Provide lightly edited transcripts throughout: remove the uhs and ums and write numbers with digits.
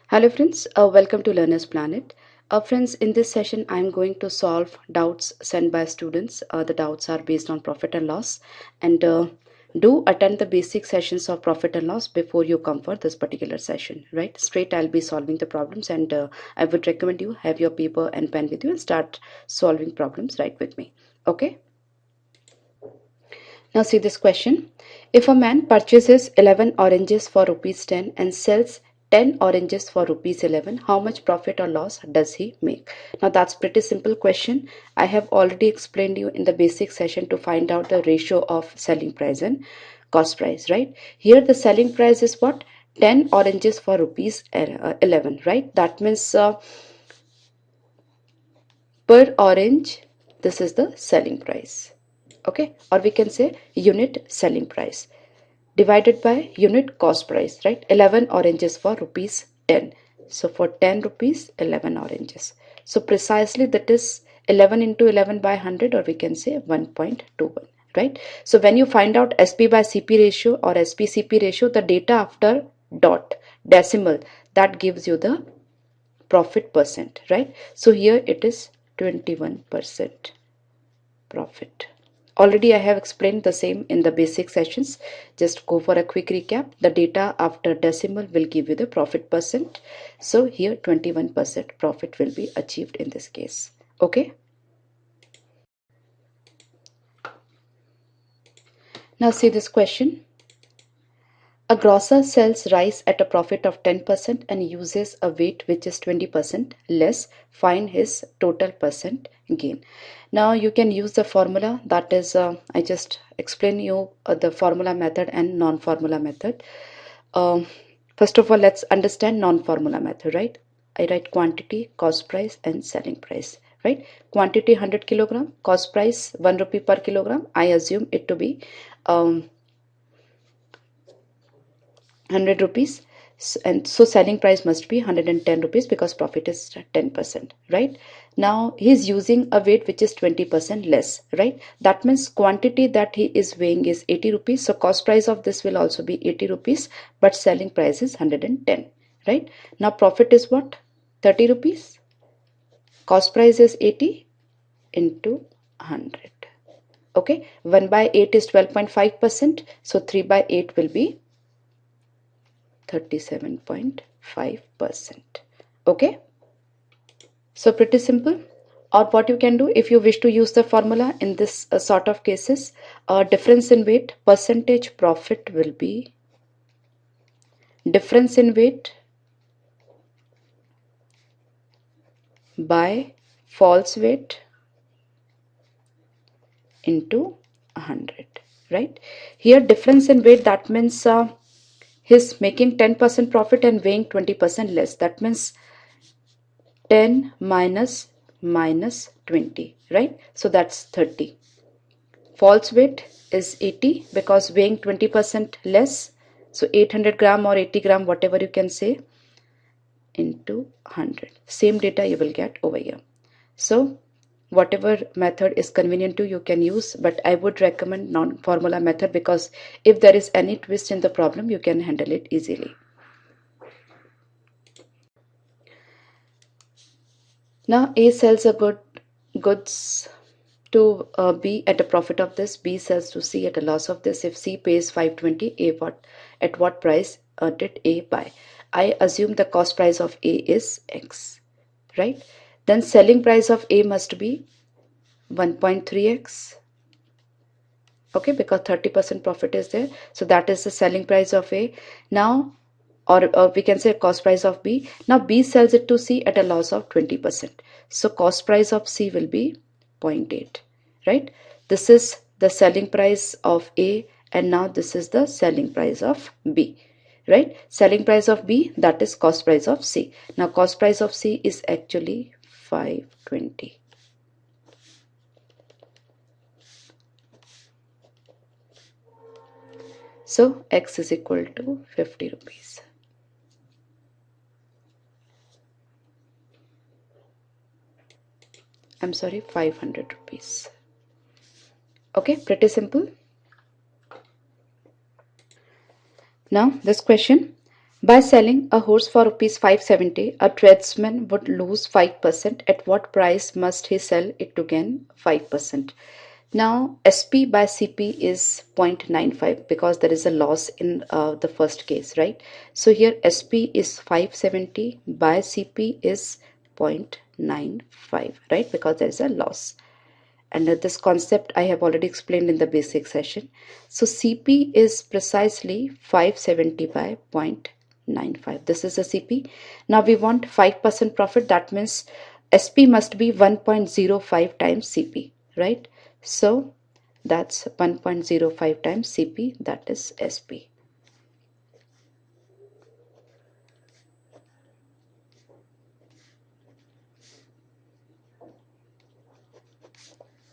Hello friends, welcome to Learner's Planet. Friends, in this session I am going to solve doubts sent by students. The doubts are based on profit and loss, and do attend the basic sessions of profit and loss before you come for this particular session, right? Straight I'll be solving the problems, and I would recommend you have your paper and pen with you and start solving problems right with me. Okay? Now see this question. If a man purchases 11 oranges for rupees 10 and sells 10 oranges for rupees 11, how much profit or loss does he make? Now that's pretty simple question. I have already explained you in the basic session to find out the ratio of selling price and cost price, right? Here the selling price is what? 10 oranges for rupees 11, right? That means per orange, this is the selling price. Okay, or we can say unit selling price divided by unit cost price, right? 11 oranges for rupees 10. So for 10 rupees, 11 oranges. So precisely that is 11 into 11 by 100, or we can say 1.21, right? So when you find out SP by CP ratio or SP-CP ratio, the data after dot decimal, that gives you the profit percent, right? So here it is 21% profit. Already I have explained the same in the basic sessions. Just go for a quick recap. The data after decimal will give you the profit percent. So here 21% profit will be achieved in this case. Okay. Now see this question. A grocer sells rice at a profit of 10% and uses a weight which is 20% less. Find his total percent gain. Now you can use the formula, that is I just explain you the formula method and non-formula method. First of all, let's understand non-formula method, right? I write quantity, cost price and selling price, right? Quantity 100 kilogram, cost price 1 rupee per kilogram. I assume it to be 100 rupees, and so selling price must be 110 rupees because profit is 10%, right? Now he's using a weight which is 20% less, right? That means quantity that he is weighing is 80 rupees, so cost price of this will also be 80 rupees, but selling price is 110, right? Now profit is what? 30 rupees, cost price is 80 into 100. Okay, 1 by 8 is 12.5%, so 3 by 8 will be 37.5%. Okay, so pretty simple. Or what you can do, if you wish to use the formula in this sort of cases, difference in weight, percentage profit will be difference in weight by false weight into 100, right? Here difference in weight, that means he's making 10% profit and weighing 20% less. That means 10 minus 20, right? So that's 30. False weight is 80 because weighing 20% less. So 800 gram or 80 gram, whatever you can say, into 100. Same data you will get over here. So whatever method is convenient to you can use, but I would recommend non-formula method because if there is any twist in the problem, you can handle it easily. Now A sells a goods to B at a profit of this, B sells to C at a loss of this. If C pays 520, at what price did A buy? I assume the cost price of A is X, right? Then selling price of A must be 1.3x, okay, because 30% profit is there. So that is the selling price of A. Now, or we can say cost price of B. Now B sells it to C at a loss of 20%. So cost price of C will be 0.8, right? This is the selling price of A, and now this is the selling price of B, right? Selling price of B, that is cost price of C. Now cost price of C is actually 520. So X is equal to 50 rupees. I'm sorry, 500 rupees. Okay, pretty simple. Now this question, By selling a horse for rupees 570, a tradesman would lose 5%. At what price must he sell it to gain 5%? Now, SP by CP is 0.95 because there is a loss in the first case, right? So here SP is 570 by CP is 0.95, right? Because there is a loss. And this concept I have already explained in the basic session. So CP is precisely 570 by 0.95. This is a CP. Now we want 5% profit. That means SP must be 1.05 times CP, right? So that's 1.05 times CP, that is SP.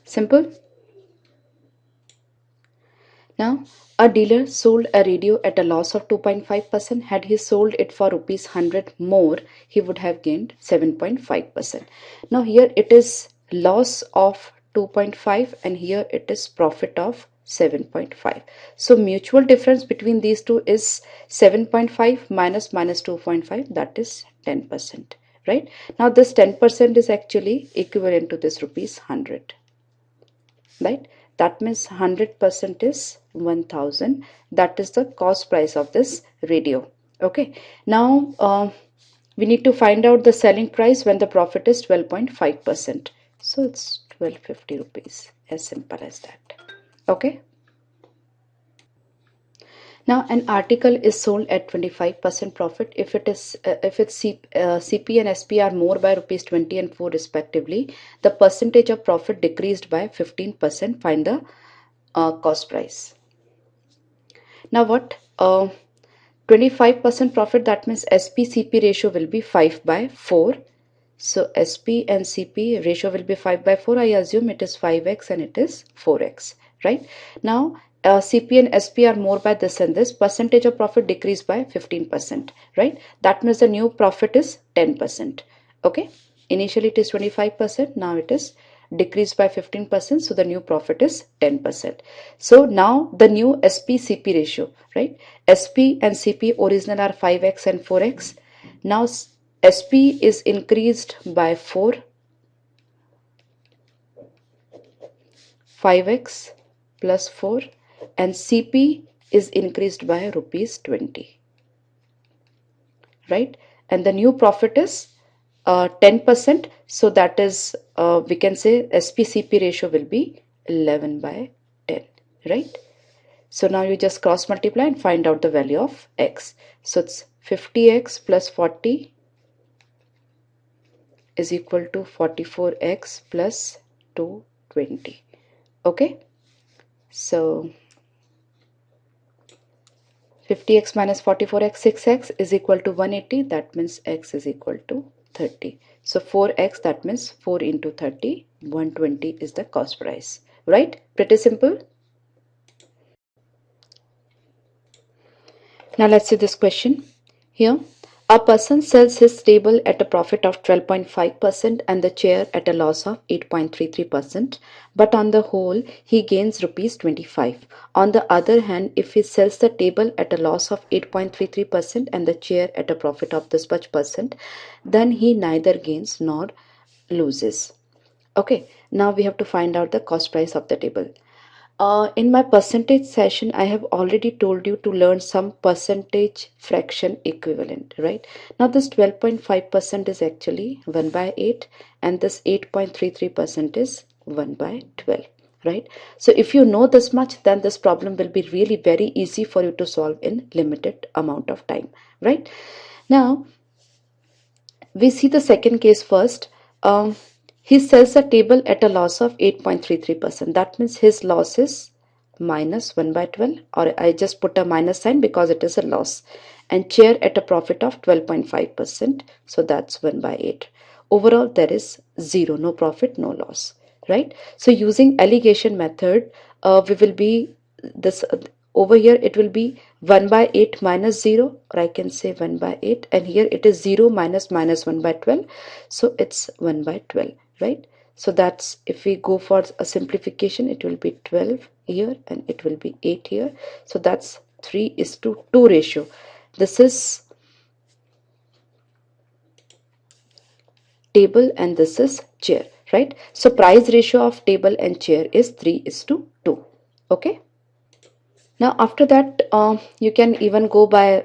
Simple. Now, a dealer sold a radio at a loss of 2.5%. Had he sold it for rupees 100 more, he would have gained 7.5%. Now, here it is loss of 2.5 and here it is profit of 7.5. So, mutual difference between these two is 7.5 minus 2.5, that is 10%. Right? Now, this 10% is actually equivalent to this rupees 100. Right, that means 100% is 1000. That is the cost price of this radio. Okay, now we need to find out the selling price when the profit is 12.5%. So it's 1250 rupees, as simple as that. Okay, now an article is sold at 25% profit if it is if its CP and SP are more by rupees 20 and 4 respectively. The percentage of profit decreased by 15%. Find the cost price. Now what? 25% profit, that means SP CP ratio will be 5 by 4. So SP and CP ratio will be 5 by 4. I assume it is 5x and it is 4x, right? Now CP and SP are more by this and this. Percentage of profit decreased by 15%, right? That means the new profit is 10%. Okay, initially it is 25%, now it is decreased by 15%, so the new profit is 10%. So now the new SP CP ratio, right? SP and CP original are 5x and 4x. Now SP is increased by 4, 5x plus 4, and CP is increased by rupees 20, right? And the new profit is 10%, so that is we can say SP-CP ratio will be 11 by 10, right? So now you just cross multiply and find out the value of x. So it's 50x plus 40 is equal to 44x plus 220. Okay, so 50x minus 44x, 6x is equal to 180. That means x is equal to 30. So 4x, that means 4 into 30, 120 is the cost price, right? Pretty simple. Now let's see this question. Here, a person sells his table at a profit of 12.5% and the chair at a loss of 8.33%, but on the whole he gains rupees 25. On the other hand, if he sells the table at a loss of 8.33% and the chair at a profit of this much percent, then he neither gains nor loses. Okay, now we have to find out the cost price of the table. In my percentage session, I have already told you to learn some percentage fraction equivalent, right? Now this 12.5% is actually 1 by 8 and this 8.33% is 1 by 12, right? So if you know this much, then this problem will be really very easy for you to solve in limited amount of time, right? Now, we see the second case first. He sells a table at a loss of 8.33%. That means his loss is minus 1 by 12, or I just put a minus sign because it is a loss. And chair at a profit of 12.5%. So that's 1 by 8. Overall, there is 0, no profit, no loss, right? So using alligation method, we will be this over here it will be 1 by 8 minus 0, or I can say 1 by 8, and here it is 0 minus 1 by 12, so it's 1 by 12, right? So that's, if we go for a simplification, it will be 12 here and it will be 8 here, so that's 3:2 ratio. This is table and this is chair, right? So price ratio of table and chair is 3:2. Okay. Now after that, you can even go by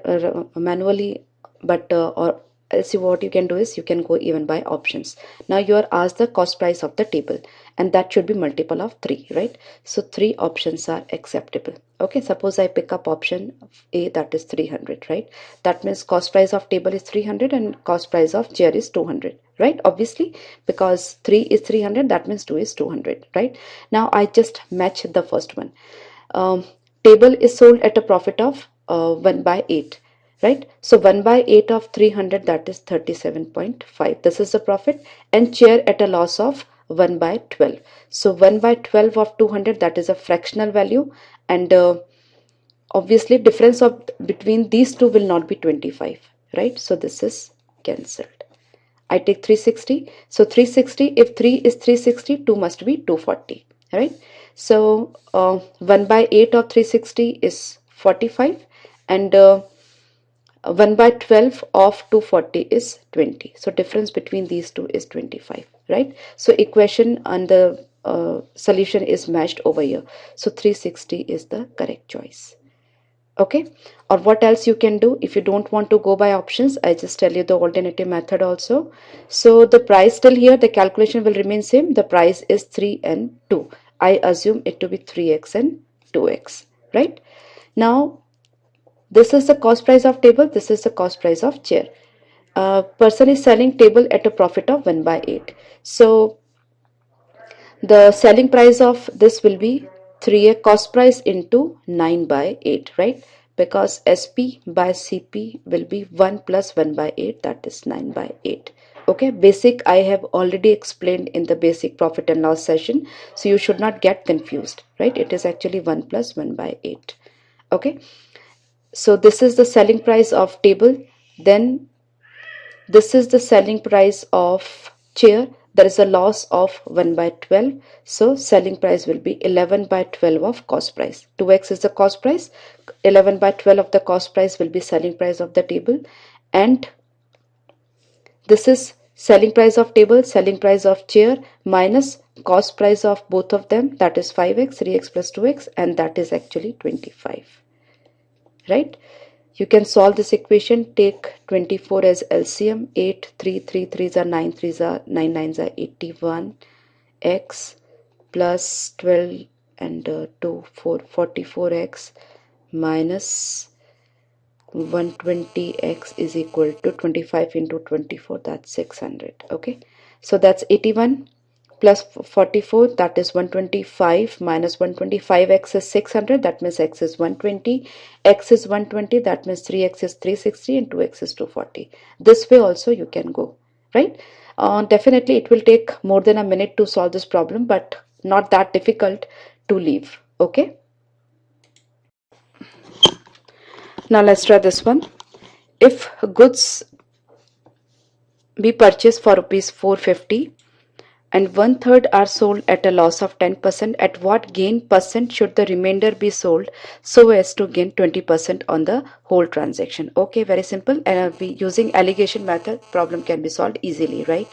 manually, but or see what you can do is you can go even by options. Now you are asked the cost price of the table, and that should be multiple of 3, right? So 3 options are acceptable. Okay, suppose I pick up option A, that is 300, right? That means cost price of table is 300 and cost price of chair is 200, right? Obviously, because 3 is 300, that means 2 is 200, right? Now I just match the first one. um, Table is sold at a profit of 1 by 8, right? So 1 by 8 of 300, that is 37.5. This is the profit. And chair at a loss of 1 by 12. So 1 by 12 of 200, that is a fractional value. And obviously difference of between these two will not be 25, right? So this is cancelled. I take 360. So 360, if 3 is 360, 2 must be 240, right? So 1 by 8 of 360 is 45, and 1 by 12 of 240 is 20. So difference between these two is 25, right? So equation and the solution is matched over here. So 360 is the correct choice. Okay, or what else you can do if you don't want to go by options? I just tell you the alternative method also. So the price still here, the calculation will remain same. The price is 3 and 2. I assume it to be 3x and 2x, right? Now this is the cost price of table, this is the cost price of chair. Person is selling table at a profit of 1 by 8. So the selling price of this will be 3 cost price into 9 by 8, right? Because SP by CP will be 1 plus 1 by 8, that is 9 by 8. Okay, basic I have already explained in the basic profit and loss session, so you should not get confused, right? It is actually 1 plus 1 by 8. Okay, so this is the selling price of table. Then this is the selling price of chair. There is a loss of 1 by 12. So selling price will be 11 by 12 of cost price. 2x is the cost price. 11 by 12 of the cost price will be selling price of the table. And this is selling price of table, selling price of chair minus cost price of both of them. That is 5x, 3x plus 2x, and that is actually 25. Right? You can solve this equation. Take 24 as LCM. 8, 3, 3, 3s are 9, 3s are 9, 9s are 81. X plus 12 and 2, 4, 44x minus 120x is equal to 25 into 24, that's 600. Okay, so that's 81 plus 44, that is 125, minus 125x is 600, that means x is 120, x is 120, that means 3x is 360 and 2x is 240. This way also you can go, right? Definitely it will take more than a minute to solve this problem, but not that difficult to leave. Okay, now let's try this one. If goods be purchased for rupees 450 and 1/3 are sold at a loss of 10%, at what gain percent should the remainder be sold so as to gain 20% on the whole transaction? Okay, very simple. And using allegation method, problem can be solved easily, right?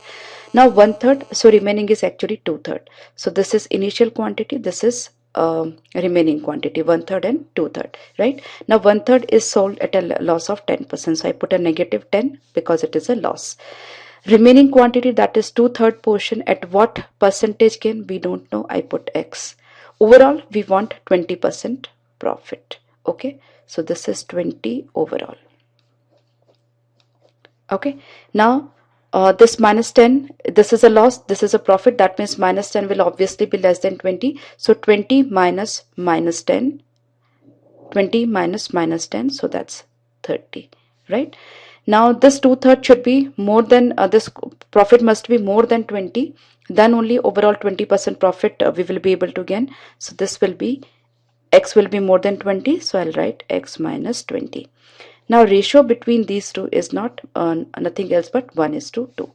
Now 1/3, so remaining is actually 2/3. So this is initial quantity, this is remaining quantity, 1/3 and 2/3, right? Now 1/3 is sold at a loss of 10%, so I put a negative 10 because it is a loss. Remaining quantity, that is 2/3 portion, at what percentage gain we don't know, I put x. Overall we want 20% profit. Okay, so this is 20 overall. Okay, now this minus 10, this is a loss, this is a profit, that means minus 10 will obviously be less than 20. So 20 minus minus 10, 20 minus minus 10, so that's 30, right? Now this 2/3 should be more than this profit must be more than 20, then only overall 20% profit we will be able to gain. So this will be x will be more than 20, so I'll write x minus 20. Now ratio between these two is not nothing else but 1:2.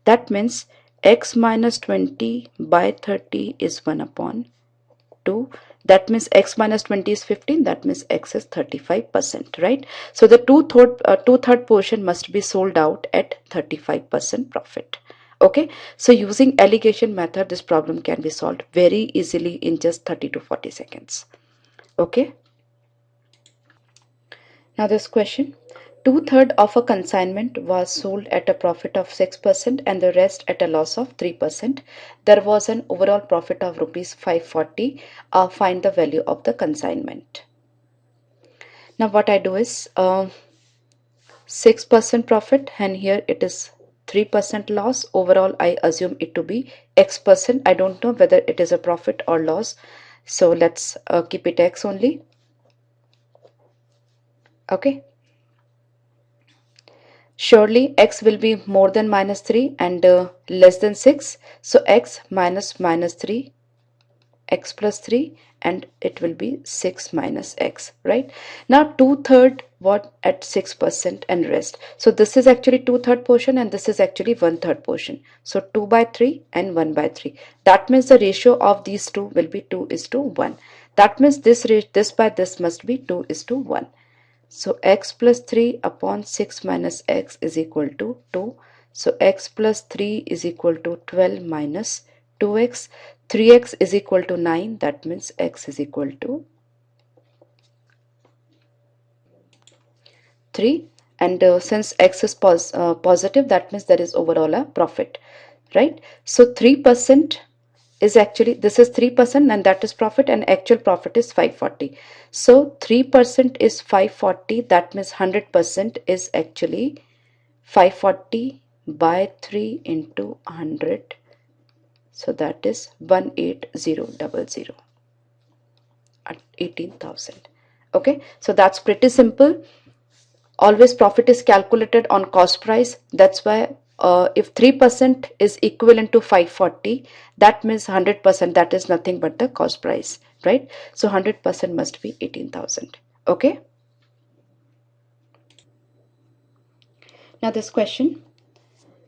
That means x minus 20 by 30 is 1/2. That means x minus 20 is 15, that means x is 35%, right? So the two-third portion must be sold out at 35% profit. Okay, so using alligation method, this problem can be solved very easily in just 30 to 40 seconds. Okay, now this question, 2/3 of a consignment was sold at a profit of 6% and the rest at a loss of 3%. There was an overall profit of rupees 540. Find the value of the consignment. Now what I do is 6% profit, and here it is 3% loss. Overall I assume it to be X percent. I don't know whether it is a profit or loss, so let's keep it X only. Okay, surely X will be more than minus 3 and less than 6, so X minus minus 3, X plus 3, and it will be 6 minus X, right? Now 2/3 what at 6% and rest, so this is actually 2/3 portion and this is actually 1/3 portion, so 2 by 3 and 1 by 3. That means the ratio of these two will be 2:1. That means this by this must be 2:1. So x plus 3 upon 6 minus x is equal to 2. So x plus 3 is equal to 12 minus 2x. 3x is equal to 9. That means x is equal to 3. And since x is positive, that means there is overall a profit, right? So 3% is actually, this is 3% and that is profit, and actual profit is 540. So 3% is 540. That means 100% is actually 540 by 3 into 100. So that is 18000 at 18,000. Okay, so that's pretty simple. Always profit is calculated on cost price. That's why if 3% is equivalent to 540, that means 100%, that is nothing but the cost price, right? So 100% must be 18,000. Okay, now this question,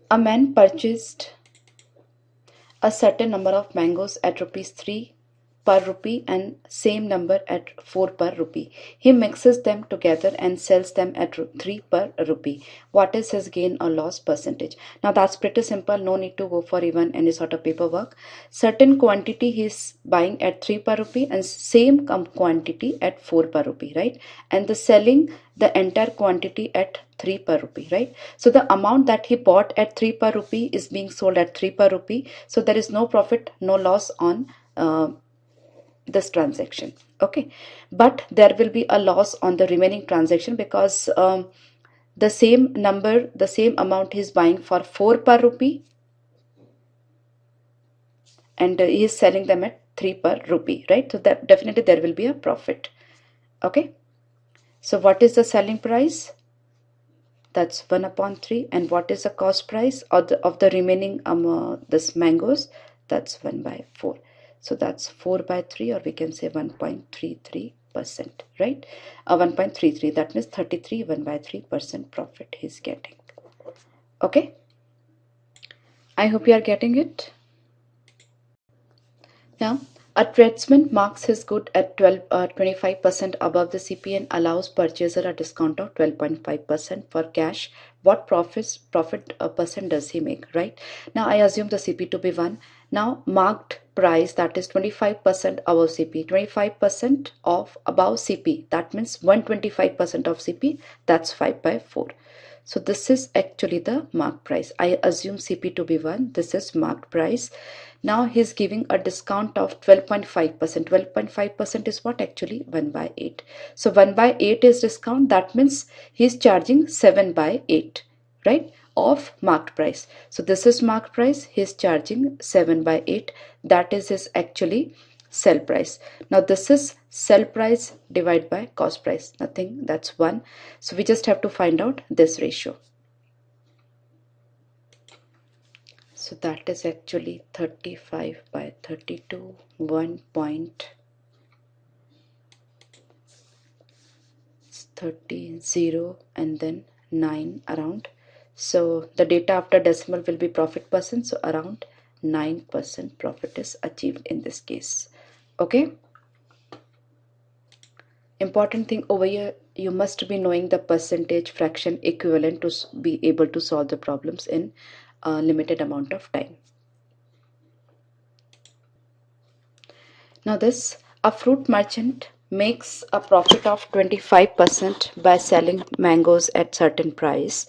a man purchased a certain number of mangoes at rupees 3 per rupee and same number at 4 per rupee. He mixes them together and sells them at 3 per rupee. What is his gain or loss percentage? Now that's pretty simple. No need to go for even any sort of paperwork. Certain quantity he is buying at 3 per rupee and same quantity at 4 per rupee, right? And the selling the entire quantity at 3 per rupee, right? So the amount that he bought at 3 per rupee is being sold at 3 per rupee. So there is no profit, no loss on this transaction. Okay, but there will be a loss on the remaining transaction because the same number, the same amount he is buying for 4 per rupee and he is selling them at 3 per rupee, right? So that definitely there will be a profit. Okay, so what is the selling price? That's 1 upon 3. And what is the cost price of the remaining this mangoes? That's 1 by 4. So that's 4 by 3, or we can say 1.33%, right? 1.33, that means 33 1 by 3% profit he's getting. Okay, I hope you are getting it. Now, a tradesman marks his good at 25% above the CP and allows purchaser a discount of 12.5% for cash. What profit percent does he make, right? Now, I assume the CP to be 1. Now, marked price, that is 25% above CP, 25% of above CP, that means 125% of CP, that's 5 by 4. So this is actually the mark price. I assume CP to be 1. This is marked price. Now he's giving a discount of 12.5%. 12.5% is what? Actually 1 by 8. So 1 by 8 is discount. That means he's charging 7 by 8, right? Of marked price. So this is marked price. He's charging 7 by 8. That is his actually sell price. Now this is sell price divided by cost price, nothing, that's 1. So we just have to find out this ratio. So that is actually 35 by 32, 1.30 and then 9 around. So the data after decimal will be profit percent, so around 9% profit is achieved in this case. Okay, important thing over here, you must be knowing the percentage fraction equivalent to be able to solve the problems in a limited amount of time. Now this, a fruit merchant makes a profit of 25% by selling mangoes at certain price.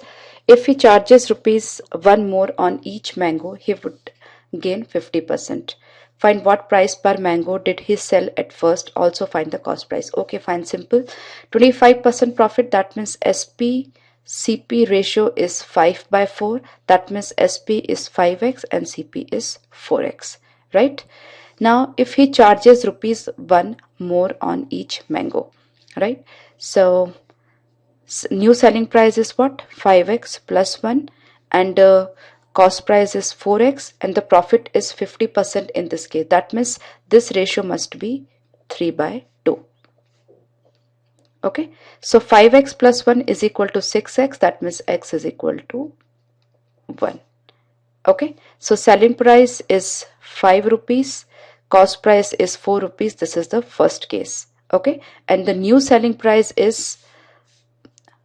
If he charges rupees 1 more on each mango, he would gain 50%. Find what price per mango did he sell at first. Also find the cost price. Okay, fine, simple. 25% profit, that means SP CP ratio is 5 by 4. That means SP is 5x and CP is 4x, right? Now if he charges rupees 1 more on each mango, right? So new selling price is what? 5x plus 1, and cost price is 4x, and the profit is 50% in this case. That means this ratio must be 3 by 2. Okay, so 5x plus 1 is equal to 6x. That means x is equal to 1. Okay, so selling price is 5 rupees, cost price is 4 rupees. This is the first case. Okay, and the new selling price is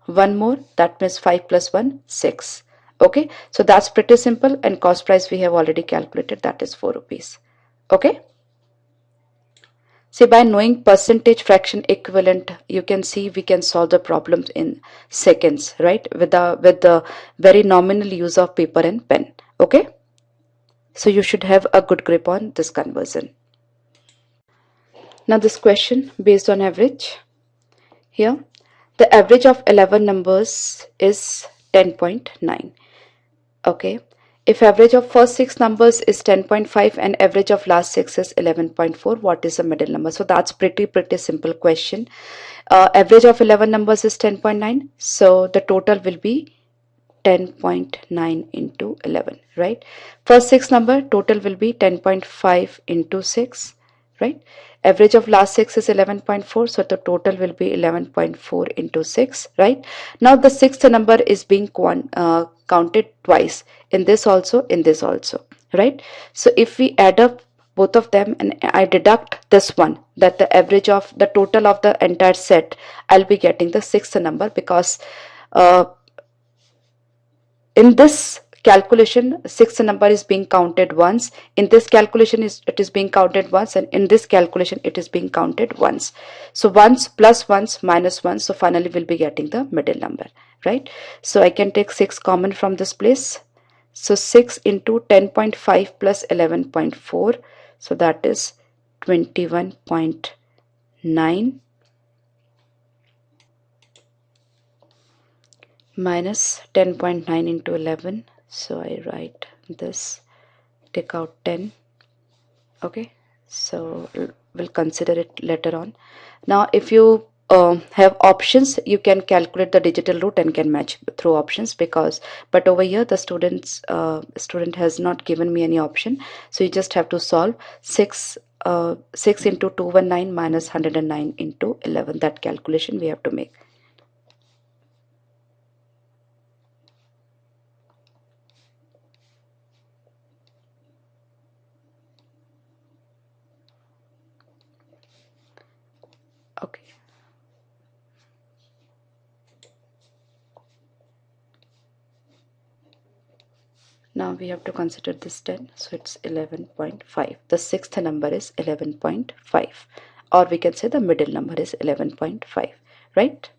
1 more, that means 5 plus 1, 6. Okay, so that's pretty simple, and cost price we have already calculated, that is 4 rupees. Okay, see, by knowing percentage fraction equivalent, you can see we can solve the problems in seconds, right, with the very nominal use of paper and pen. Okay, so you should have a good grip on this conversion. Now this question based on average. Here the average of 11 numbers is 10.9. Okay, if average of first 6 numbers is 10.5 and average of last 6 is 11.4, what is the middle number? So that's pretty simple question. Average of 11 numbers is 10.9, so the total will be 10.9 into 11, right? First 6 number total will be 10.5 into 6, right? Average of last 6 is 11.4, so the total will be 11.4 into 6, right? Now the sixth number is being counted twice, in this also, in this also, right? So if we add up both of them and I deduct this one, that the average of the total of the entire set, I'll be getting the sixth number, because in this calculation sixth number is being counted once, in this calculation it is being counted once, and in this calculation it is being counted once. So ones plus ones minus one, so finally we'll be getting the middle number, right? So I can take 6 common from this place, so 6 into 10.5 plus 11.4, so that is 21.9 minus 10.9 into 11, so I write this, take out 10. Okay, so we'll consider it later on. Now if you have options, you can calculate the digital root and can match through options, because but over here the student has not given me any option, so you just have to solve 6 into 219 minus 109 into 11, that calculation we have to make. Okay, now we have to consider this 10, so it's 11.5. The sixth number is 11.5, or we can say the middle number is 11.5, right?